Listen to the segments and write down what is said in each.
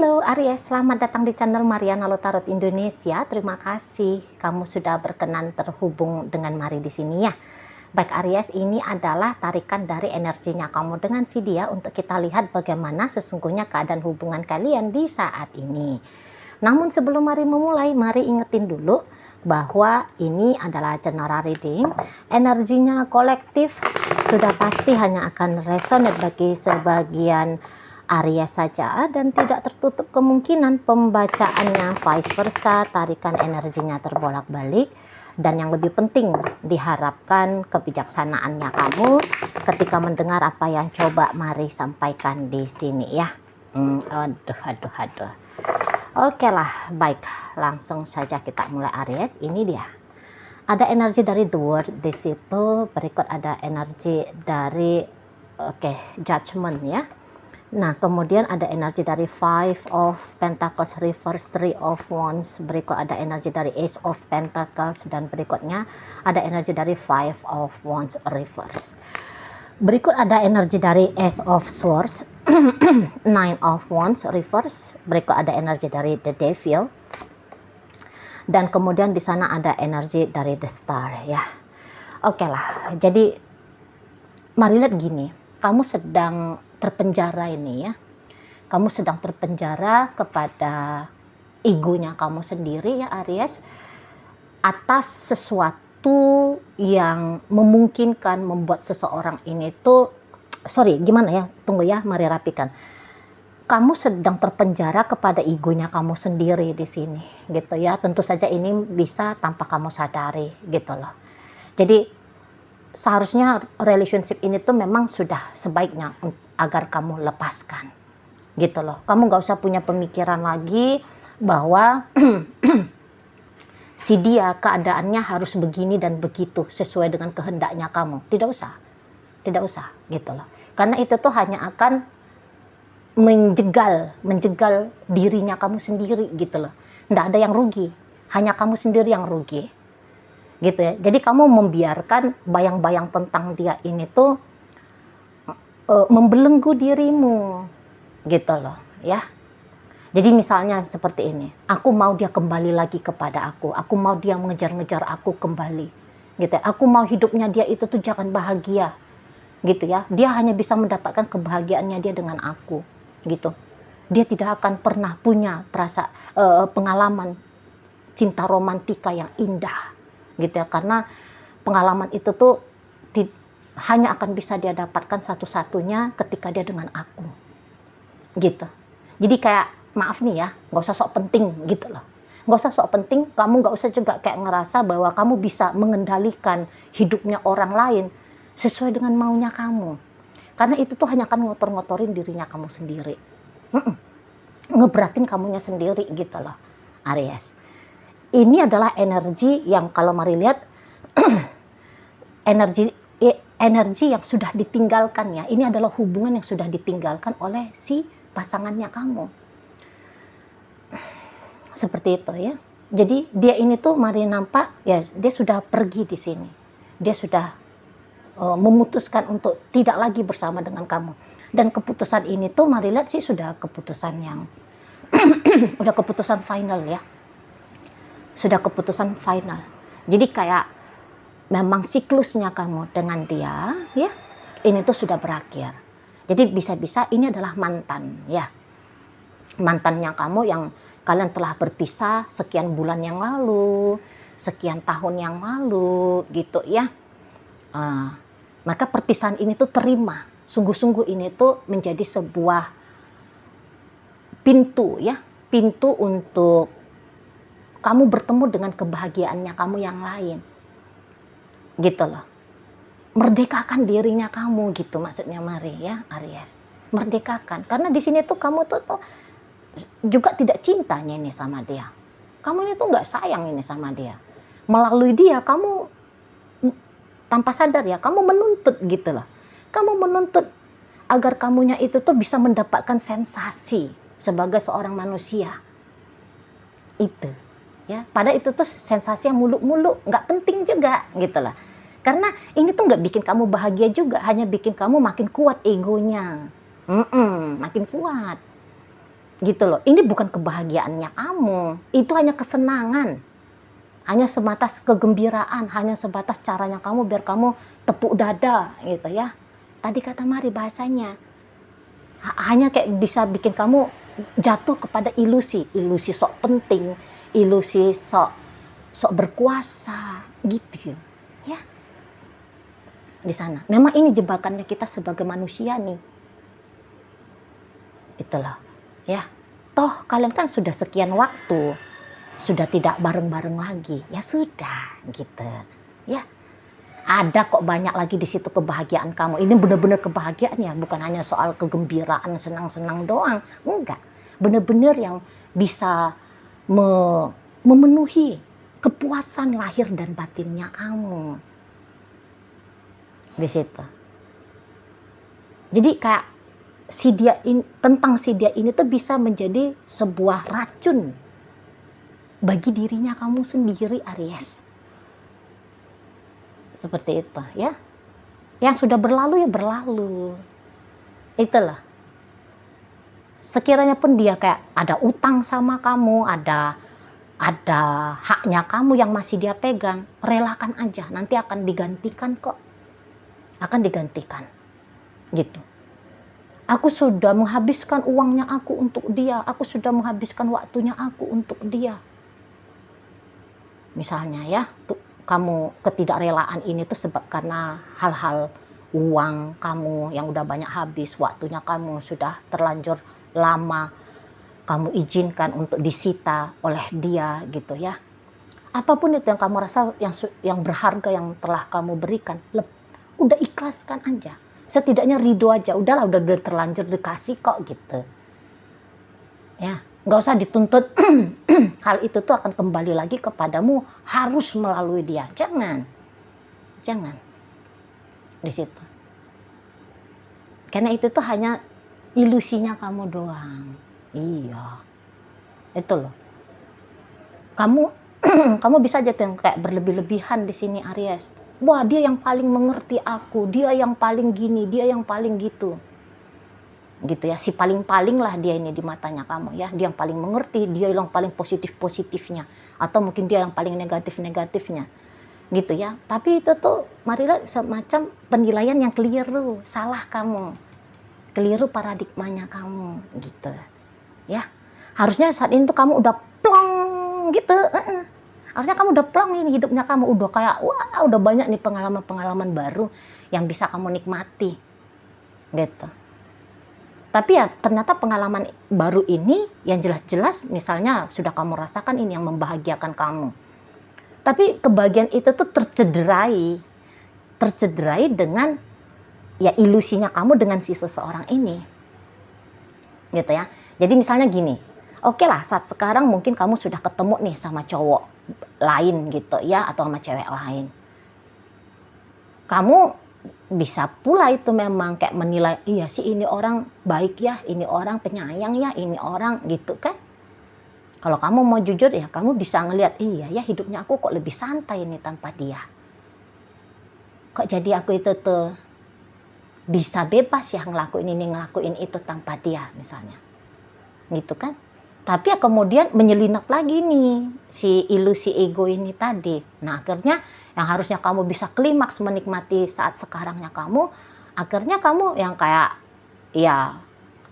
Halo Aries, selamat datang di channel Mariana Lotarot Indonesia. Terima kasih kamu sudah berkenan terhubung dengan Mari di sini ya. Baik Aries, ini adalah tarikan dari energinya kamu dengan si dia untuk kita lihat bagaimana sesungguhnya keadaan hubungan kalian di saat ini. Namun sebelum Mari memulai, mari ingetin dulu bahwa ini adalah general reading. Energinya kolektif sudah pasti hanya akan resonate bagi sebagian Aries saja dan tidak tertutup kemungkinan pembacaannya vice versa, tarikan energinya terbolak-balik. Dan yang lebih penting, diharapkan kebijaksanaannya kamu ketika mendengar apa yang coba Mari sampaikan di sini ya. Aduh. Oke lah, baik, langsung saja kita mulai Aries. Ini dia. Ada energi dari The World di situ, berikut ada energi dari Judgment ya. Nah, kemudian ada energi dari Five of Pentacles reverse, Three of Wands, berikut ada energi dari Ace of Pentacles, dan berikutnya ada energi dari Five of Wands reverse. Berikut ada energi dari Ace of Swords, Nine of Wands reverse, berikut ada energi dari The Devil, dan kemudian di sana ada energi dari The Star ya. Oke lah, jadi mari lihat gini, kamu sedang terpenjara ini ya. Kamu sedang terpenjara kepada egonya kamu sendiri ya Aries, atas sesuatu yang memungkinkan membuat seseorang ini tuh, mari rapikan. Kamu sedang terpenjara kepada egonya kamu sendiri di sini gitu ya. Tentu saja ini bisa tanpa kamu sadari gitu loh. Jadi seharusnya relationship ini tuh memang sudah sebaiknya agar kamu lepaskan gitu loh. Kamu gak usah punya pemikiran lagi bahwa si dia keadaannya harus begini dan begitu sesuai dengan kehendaknya kamu. Tidak usah gitu loh. Karena itu tuh hanya akan menjegal dirinya kamu sendiri gitu loh. Nggak ada yang rugi, hanya kamu sendiri yang rugi gitu ya. Jadi kamu membiarkan bayang-bayang tentang dia ini tuh membelenggu dirimu gitu loh ya. Jadi misalnya seperti ini, aku mau dia kembali lagi kepada aku mau dia mengejar-ngejar aku kembali gitu ya. Aku mau hidupnya dia itu tuh jangan bahagia gitu ya. Dia hanya bisa mendapatkan kebahagiaannya dia dengan aku gitu. Dia tidak akan pernah punya pengalaman cinta romantika yang indah gitu ya, karena pengalaman itu tuh hanya akan bisa dia dapatkan satu-satunya ketika dia dengan aku gitu. Jadi kayak maaf nih ya, gak usah sok penting gitu loh. Gak usah sok penting, kamu gak usah juga kayak ngerasa bahwa kamu bisa mengendalikan hidupnya orang lain sesuai dengan maunya kamu. Karena itu tuh hanya akan ngotor-ngotorin dirinya kamu sendiri. Ngeberatin kamunya sendiri gitu loh Aries. Ini adalah energi yang kalau mari lihat energi yang sudah ditinggalkan ya. Ini adalah hubungan yang sudah ditinggalkan oleh si pasangannya kamu. Seperti itu ya. Jadi dia ini tuh mari nampak ya, dia sudah pergi di sini. Dia sudah memutuskan untuk tidak lagi bersama dengan kamu. Dan keputusan ini tuh mari lihat sih sudah keputusan yang udah keputusan final ya. Sudah keputusan final. Jadi kayak memang siklusnya kamu dengan dia ya, ini tuh sudah berakhir. Jadi bisa-bisa ini adalah mantan ya. Mantannya kamu yang kalian telah berpisah sekian bulan yang lalu, sekian tahun yang lalu gitu ya. Maka perpisahan ini tuh terima. Sungguh-sungguh ini tuh menjadi sebuah pintu ya. Pintu untuk kamu bertemu dengan kebahagiaannya kamu yang lain. Gitu loh. Merdekakan dirinya kamu gitu maksudnya Mari ya Aries. Merdekakan. Karena di sini tuh kamu tuh juga tidak cintanya ini sama dia. Kamu ini tuh nggak sayang ini sama dia. Melalui dia kamu tanpa sadar ya, kamu menuntut gitu loh. Kamu menuntut agar kamunya itu tuh bisa mendapatkan sensasi sebagai seorang manusia. Itu ya. Padahal itu tuh sensasi yang muluk-muluk, nggak penting juga gitu loh. Karena ini tuh nggak bikin kamu bahagia juga, hanya bikin kamu makin kuat egonya. Makin kuat. Gitu loh. Ini bukan kebahagiaannya kamu, itu hanya kesenangan, hanya sebatas kegembiraan, hanya sebatas caranya kamu biar kamu tepuk dada gitu ya. Tadi kata Mari bahasanya hanya kayak bisa bikin kamu jatuh kepada ilusi sok penting, ilusi sok berkuasa gitu ya. Di sana memang ini jebakannya kita sebagai manusia nih, itulah ya. Toh kalian kan sudah sekian waktu sudah tidak bareng-bareng lagi, ya sudah gitu ya. Ada kok banyak lagi di situ kebahagiaan kamu. Ini benar-benar kebahagiaan ya, bukan hanya soal kegembiraan, senang-senang doang. Enggak. Benar-benar yang bisa memenuhi kepuasan lahir dan batinnya kamu. Di situ. Jadi kayak tentang si dia ini tuh bisa menjadi sebuah racun bagi dirinya kamu sendiri, Aries. Seperti itu ya. Yang sudah berlalu ya berlalu. Itulah. Sekiranya pun dia kayak ada utang sama kamu, ada haknya kamu yang masih dia pegang, relakan aja, nanti akan digantikan kok. Akan digantikan. Gitu. Aku sudah menghabiskan uangnya aku untuk dia, aku sudah menghabiskan waktunya aku untuk dia. Misalnya ya, kamu ketidakrelaan ini tuh sebab karena hal-hal uang kamu yang udah banyak habis, waktunya kamu sudah terlanjur lama kamu izinkan untuk disita oleh dia gitu ya. Apapun itu yang kamu rasa yang berharga yang telah kamu berikan, udah ikhlaskan aja. Setidaknya ridho aja, udahlah udah terlanjur dikasih kok gitu. Ya. Nggak usah dituntut hal itu tuh akan kembali lagi kepadamu harus melalui dia. Jangan di situ. Karena itu tuh hanya ilusinya kamu doang. Iya, itu loh. Kamu bisa aja tuh yang kayak berlebih-lebihan di sini, Aries. Wah, dia yang paling mengerti aku, dia yang paling gini, dia yang paling gitu. Gitu ya, si paling-paling lah dia ini di matanya kamu ya, dia yang paling mengerti, dia yang paling positifnya, atau mungkin dia yang paling negatifnya gitu ya. Tapi itu tuh marilah semacam penilaian yang keliru, salah kamu, keliru paradigmanya kamu gitu ya. Harusnya saat ini tuh kamu udah plong gitu, harusnya kamu udah plong ini hidupnya kamu, udah kayak wah udah banyak nih pengalaman baru yang bisa kamu nikmati gitu. Tapi ya ternyata pengalaman baru ini yang jelas-jelas misalnya sudah kamu rasakan ini yang membahagiakan kamu. Tapi kebahagiaan itu tuh tercederai dengan ya ilusinya kamu dengan si seseorang ini. Gitu ya. Jadi misalnya gini, oke lah saat sekarang mungkin kamu sudah ketemu nih sama cowok lain gitu ya, atau sama cewek lain. Kamu bisa pula itu memang kayak menilai, iya sih ini orang baik ya, ini orang penyayang ya, ini orang gitu kan. Kalau kamu mau jujur ya kamu bisa ngelihat, iya ya hidupnya aku kok lebih santai nih tanpa dia. Kok jadi aku itu tuh bisa bebas ya ngelakuin ini ngelakuin itu tanpa dia misalnya. Gitu kan. Tapi ya kemudian menyelinap lagi nih si ilusi ego ini tadi. Nah akhirnya yang harusnya kamu bisa klimaks menikmati saat sekarangnya kamu, akhirnya kamu yang kayak ya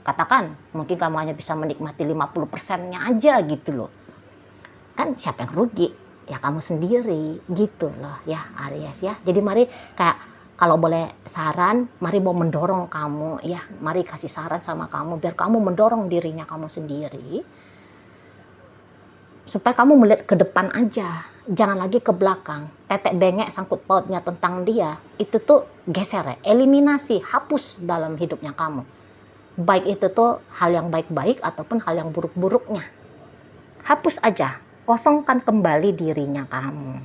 katakan mungkin kamu hanya bisa menikmati 50%-nya aja gitu loh. Kan siapa yang rugi? Ya kamu sendiri gitu loh ya Aries ya. Jadi mari kayak kalau boleh saran, mari mau mendorong kamu ya, mari kasih saran sama kamu biar kamu mendorong dirinya kamu sendiri supaya kamu melihat ke depan aja, jangan lagi ke belakang. Tetek bengek sangkut pautnya tentang dia itu tuh geser ya, eliminasi, hapus dalam hidupnya kamu. Baik itu tuh hal yang baik-baik ataupun hal yang buruk-buruknya, hapus aja, kosongkan kembali dirinya kamu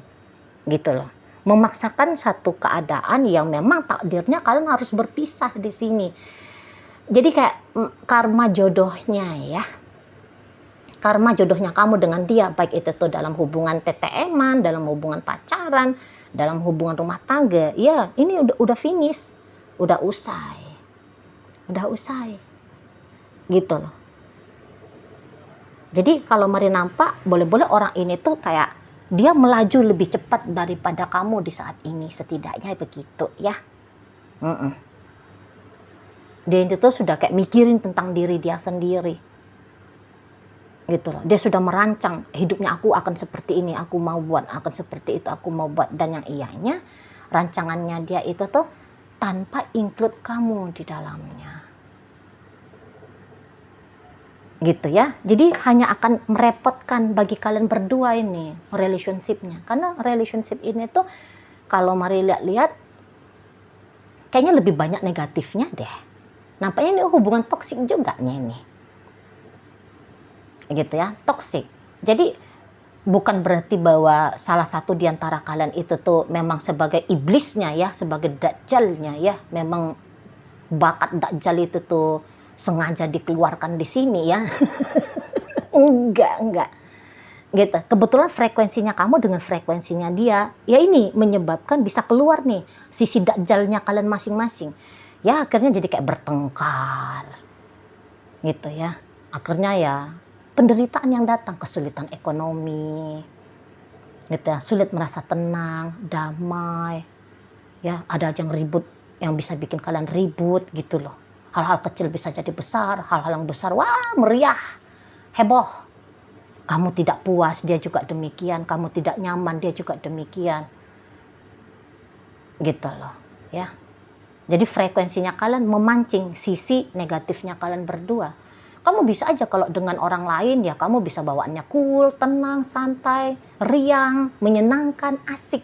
gitu loh. Memaksakan satu keadaan yang memang takdirnya kalian harus berpisah di sini. Jadi kayak karma jodohnya ya. Karma jodohnya kamu dengan dia, baik itu tuh dalam hubungan TTM-an, dalam hubungan pacaran, dalam hubungan rumah tangga, ya ini udah finish, udah usai, gitu loh. Jadi kalau Mari nampak, boleh-boleh orang ini tuh kayak dia melaju lebih cepat daripada kamu di saat ini, setidaknya begitu ya. Dia itu tuh sudah kayak mikirin tentang diri dia sendiri, gitu loh. Dia sudah merancang hidupnya, aku akan seperti ini, aku mau buat, akan seperti itu, aku mau buat. Dan yang iyanya, rancangannya dia itu tuh tanpa include kamu di dalamnya, gitu ya. Jadi hanya akan merepotkan bagi kalian berdua ini relationship-nya, karena relationship ini tuh kalau Mari lihat-lihat kayaknya lebih banyak negatifnya deh. Nampaknya ini hubungan toksik juga nih ini, gitu ya, toksik. Jadi bukan berarti bahwa salah satu di antara kalian itu tuh memang sebagai iblisnya ya, sebagai dajjalnya ya, memang bakat dajjal itu tuh sengaja dikeluarkan di sini ya. enggak gitu. Kebetulan frekuensinya kamu dengan frekuensinya dia, ya ini menyebabkan bisa keluar nih sisi dajjalnya kalian masing-masing. Ya akhirnya jadi kayak bertengkar gitu ya. Akhirnya ya penderitaan yang datang, kesulitan ekonomi gitu ya, sulit merasa tenang, damai ya. Ada aja yang ribut, yang bisa bikin kalian ribut gitu loh. Hal-hal kecil bisa jadi besar, hal-hal yang besar wah meriah, heboh. Kamu tidak puas, dia juga demikian. Kamu tidak nyaman, dia juga demikian, gitu loh ya. Jadi frekuensinya kalian memancing sisi negatifnya kalian berdua. Kamu bisa aja kalau dengan orang lain ya kamu bisa bawaannya cool, tenang, santai, riang, menyenangkan, asik.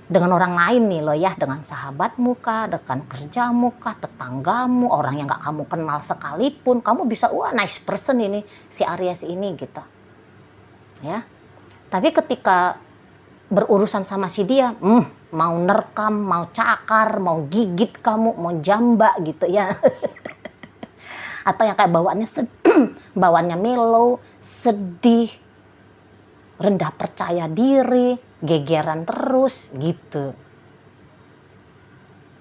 Dengan orang lain nih loh ya, dengan sahabatmu kah, rekan kerjamu kah, tetanggamu, orang yang gak kamu kenal sekalipun, kamu bisa wah nice person ini, si Aries ini gitu. Ya. Tapi ketika berurusan sama si dia, mau nerkam, mau cakar, mau gigit kamu, mau jamba gitu ya. Atau yang kayak bawaannya mellow, sedih, rendah percaya diri, gegeran terus gitu.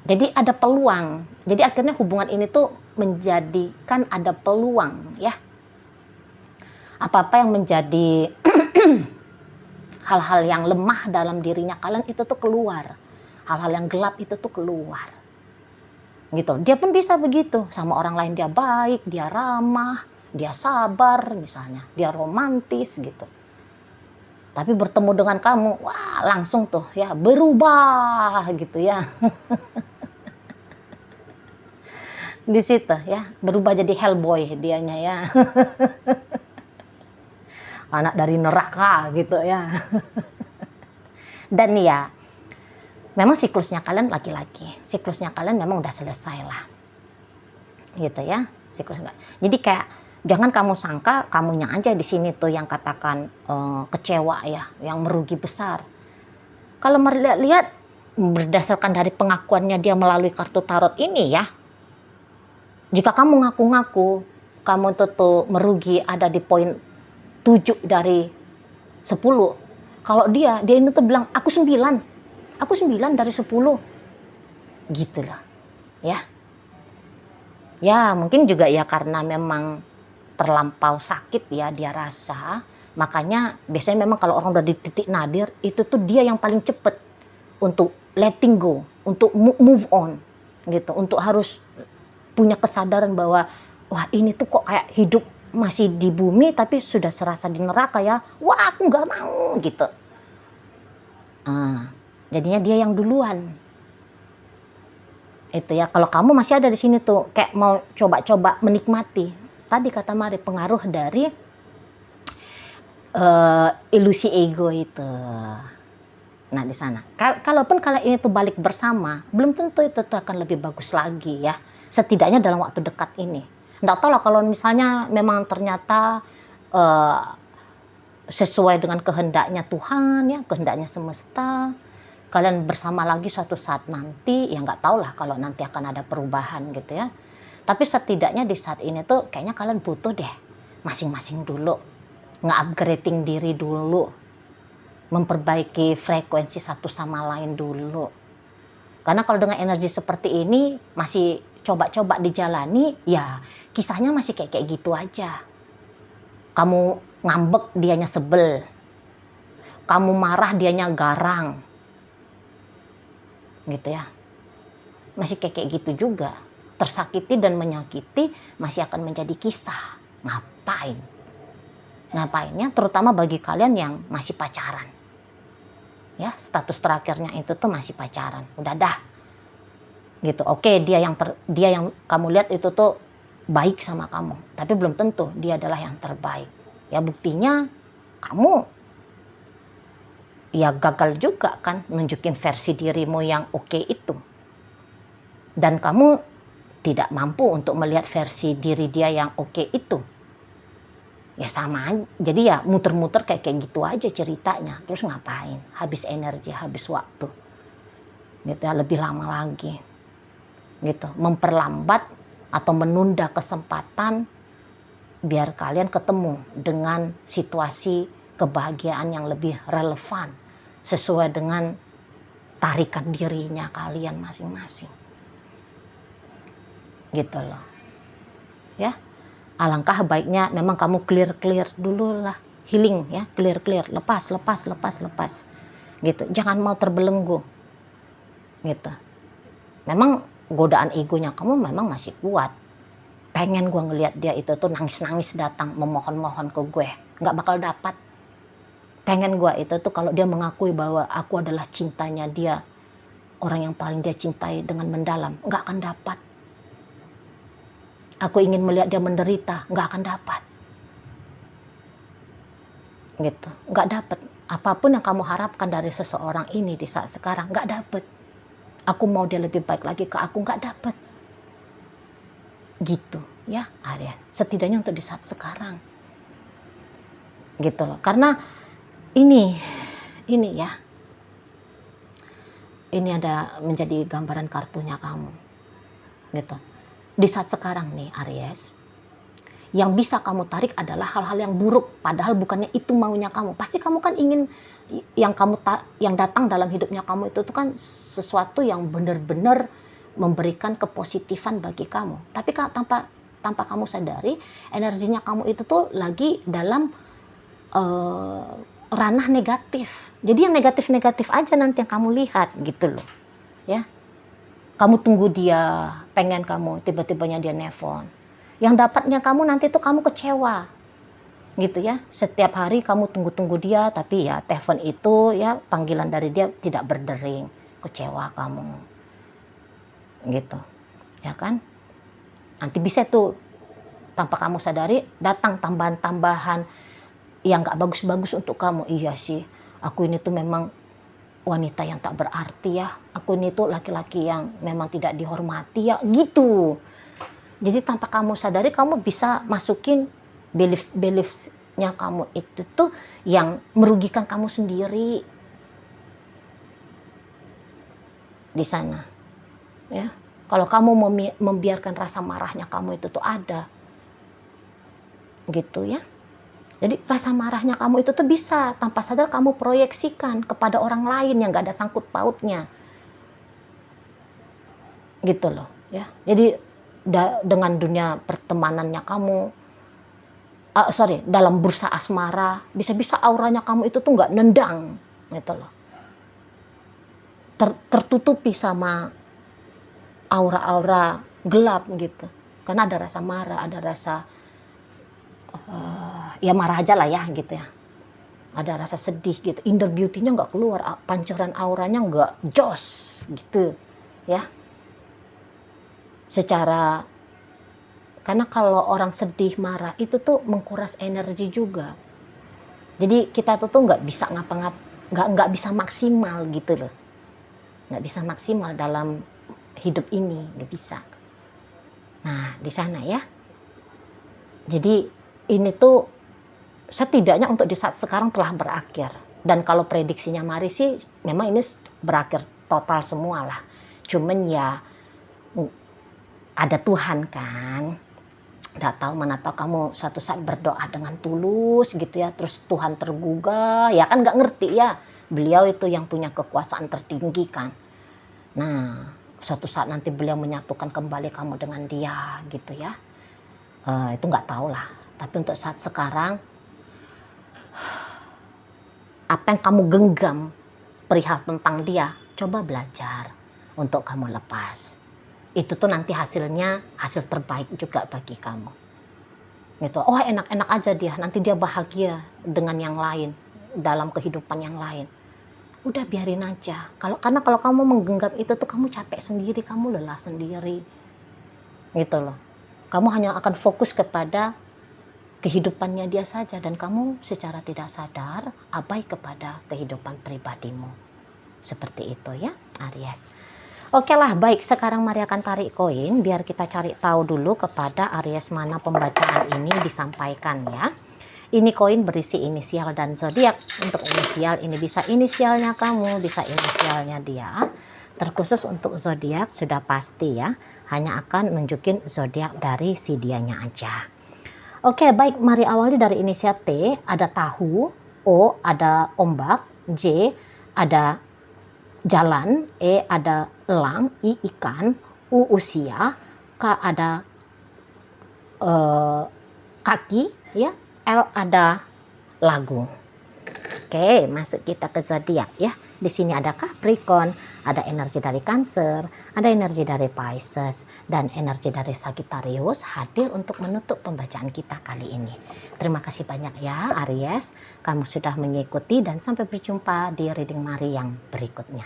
Jadi ada peluang. Jadi akhirnya hubungan ini tuh menjadikan ada peluang ya. Apa-apa yang menjadi hal-hal yang lemah dalam dirinya kalian itu tuh keluar. Hal-hal yang gelap itu tuh keluar. Gitu. Dia pun bisa begitu. Sama orang lain dia baik, dia ramah, dia sabar misalnya. Dia romantis gitu. Tapi bertemu dengan kamu, wah langsung tuh ya berubah gitu ya. Di situ ya, berubah jadi Hellboy dianya ya. Anak dari neraka gitu ya. Dan ya, memang siklusnya kalian laki-laki, siklusnya kalian memang udah selesai lah, gitu ya, siklusnya. Jadi kayak jangan kamu sangka kamunya aja di sini tuh yang katakan kecewa ya, yang merugi besar. Kalau melihat berdasarkan dari pengakuannya dia melalui kartu tarot ini ya, jika kamu ngaku-ngaku kamu tuh merugi ada di poin 7 dari 10. Kalau dia ini tuh bilang aku 9 dari 10 gitu loh ya. Ya mungkin juga ya karena memang terlampau sakit ya dia rasa, makanya biasanya memang kalau orang udah di titik nadir itu tuh dia yang paling cepet untuk letting go, untuk move on gitu, untuk harus punya kesadaran bahwa wah ini tuh kok kayak hidup masih di bumi tapi sudah serasa di neraka ya, wah aku nggak mau gitu. Jadinya dia yang duluan itu ya. Kalau kamu masih ada di sini tuh kayak mau coba-coba menikmati, tadi kata Mari pengaruh dari ilusi ego itu. Nah di sana kalaupun kalian ini tuh balik bersama, belum tentu itu tuh akan lebih bagus lagi ya, setidaknya dalam waktu dekat ini. Nggak tahu lah kalau misalnya memang ternyata sesuai dengan kehendaknya Tuhan ya, kehendaknya semesta, kalian bersama lagi suatu saat nanti, ya nggak tahu lah kalau nanti akan ada perubahan gitu ya. Tapi setidaknya di saat ini tuh kayaknya kalian butuh deh masing-masing dulu nge-upgrading diri dulu, memperbaiki frekuensi satu sama lain dulu. Karena kalau dengan energi seperti ini masih coba-coba dijalani, ya kisahnya masih kayak gitu aja. Kamu ngambek, dianya sebel. Kamu marah, dianya garang. Gitu ya. Masih kayak gitu juga. Tersakiti dan menyakiti masih akan menjadi kisah. Ngapain? Ngapainnya terutama bagi kalian yang masih pacaran. Ya, status terakhirnya itu tuh masih pacaran. Udah dah. Gitu. Oke, dia yang kamu lihat itu tuh baik sama kamu, tapi belum tentu dia adalah yang terbaik. Ya buktinya kamu ya gagal juga kan nunjukin versi dirimu yang oke itu. Dan kamu tidak mampu untuk melihat versi diri dia yang oke itu. Ya sama aja. Jadi ya muter-muter kayak gitu aja ceritanya. Terus ngapain? Habis energi, habis waktu. Gitu ya, lebih lama lagi. Gitu, memperlambat atau menunda kesempatan biar kalian ketemu dengan situasi kebahagiaan yang lebih relevan sesuai dengan tarikan dirinya kalian masing-masing. Gitu loh. Ya. Alangkah baiknya memang kamu clear dulu lah, healing ya, clear, lepas. Gitu. Jangan mau terbelenggu. Gitu. Memang godaan egonya kamu memang masih kuat. Pengen gue ngelihat dia itu tuh nangis-nangis datang memohon-mohon ke gue, nggak bakal dapat. Pengen gue itu tuh kalau dia mengakui bahwa aku adalah cintanya dia, orang yang paling dia cintai dengan mendalam, nggak akan dapat. Aku ingin melihat dia menderita, nggak akan dapat. Gitu, nggak dapat. Apapun yang kamu harapkan dari seseorang ini di saat sekarang, nggak dapat. Aku mau dia lebih baik lagi ke aku, nggak dapat. Gitu ya Arya, setidaknya untuk di saat sekarang gitu loh. Karena ini ya, ini ada menjadi gambaran kartunya kamu gitu. Di saat sekarang nih Aries, yang bisa kamu tarik adalah hal-hal yang buruk, padahal bukannya itu maunya kamu. Pasti kamu kan ingin yang datang dalam hidupnya kamu itu tuh kan sesuatu yang benar-benar memberikan kepositifan bagi kamu. Tapi tanpa kamu sadari, energinya kamu itu tuh lagi dalam ranah negatif. Jadi yang negatif-negatif aja nanti yang kamu lihat gitu loh. Ya. Kamu tunggu dia, pengen kamu, tiba-tibanya dia nelpon. Yang dapatnya kamu nanti tuh kamu kecewa. Gitu ya. Setiap hari kamu tunggu-tunggu dia, tapi ya telepon itu ya panggilan dari dia tidak berdering. Kecewa kamu. Gitu ya kan, nanti bisa tuh tanpa kamu sadari datang tambahan-tambahan yang gak bagus-bagus untuk kamu. Iya sih, aku ini tuh memang wanita yang tak berarti ya, aku ini tuh laki-laki yang memang tidak dihormati ya, gitu. Jadi tanpa kamu sadari kamu bisa masukin beliefnya kamu itu tuh yang merugikan kamu sendiri di sana. Ya, kalau kamu membiarkan rasa marahnya kamu itu tuh ada, gitu ya. Jadi rasa marahnya kamu itu tuh bisa tanpa sadar kamu proyeksikan kepada orang lain yang gak ada sangkut pautnya, gitu loh ya. Jadi dengan dunia pertemanannya kamu, dalam bursa asmara, bisa-bisa auranya kamu itu tuh nggak nendang, gitu loh. Tertutupi sama aura-aura gelap gitu, karena ada rasa marah, ada rasa ya marah aja lah ya gitu ya, ada rasa sedih gitu, inner beauty-nya nggak keluar, pancaran auranya nggak jos gitu ya. Karena kalau orang sedih marah itu tuh mengkuras energi juga, jadi kita tuh nggak bisa nggak bisa maksimal gitu loh, nggak bisa maksimal dalam hidup ini, nggak bisa. Nah di sana ya, jadi ini tuh setidaknya untuk di saat sekarang telah berakhir. Dan kalau prediksinya Mari sih memang ini berakhir total semua lah. Cuman ya ada Tuhan kan, nggak tahu, mana tahu kamu suatu saat berdoa dengan tulus gitu ya, terus Tuhan tergugah ya kan, nggak ngerti ya, beliau itu yang punya kekuasaan tertinggi kan. Nah suatu saat nanti beliau menyatukan kembali kamu dengan dia gitu ya, itu nggak tahu lah. Tapi untuk saat sekarang, apa yang kamu genggam perihal tentang dia, coba belajar untuk kamu lepas. Itu tuh nanti hasilnya hasil terbaik juga bagi kamu. Gitu. Oh, enak-enak aja dia, nanti dia bahagia dengan yang lain, dalam kehidupan yang lain. Udah biarin aja. Karena kalau kamu menggenggam itu tuh kamu capek sendiri, kamu lelah sendiri. Gitu loh. Kamu hanya akan fokus kepada kehidupannya dia saja dan kamu secara tidak sadar abai kepada kehidupan pribadimu. Seperti itu ya, Aries. Oke lah, baik, sekarang Maria akan tarik koin biar kita cari tahu dulu kepada Aries mana pembacaan ini disampaikan ya. Ini koin berisi inisial dan zodiak. Untuk inisial ini bisa inisialnya kamu, bisa inisialnya dia. Terkhusus untuk zodiak sudah pasti ya, hanya akan nunjukin zodiak dari si dianya aja. Oke, baik, mari awali dari inisial T, ada tahu, O ada ombak, J ada jalan, E ada elang, I ikan, U usia, K ada kaki ya, L ada lagu. Oke, masuk kita ke zodiak ya. Di sini ada Capricorn, ada energi dari Cancer, ada energi dari Pisces, dan energi dari Sagittarius hadir untuk menutup pembacaan kita kali ini. Terima kasih banyak ya Aries, kamu sudah mengikuti dan sampai berjumpa di reading Mari yang berikutnya.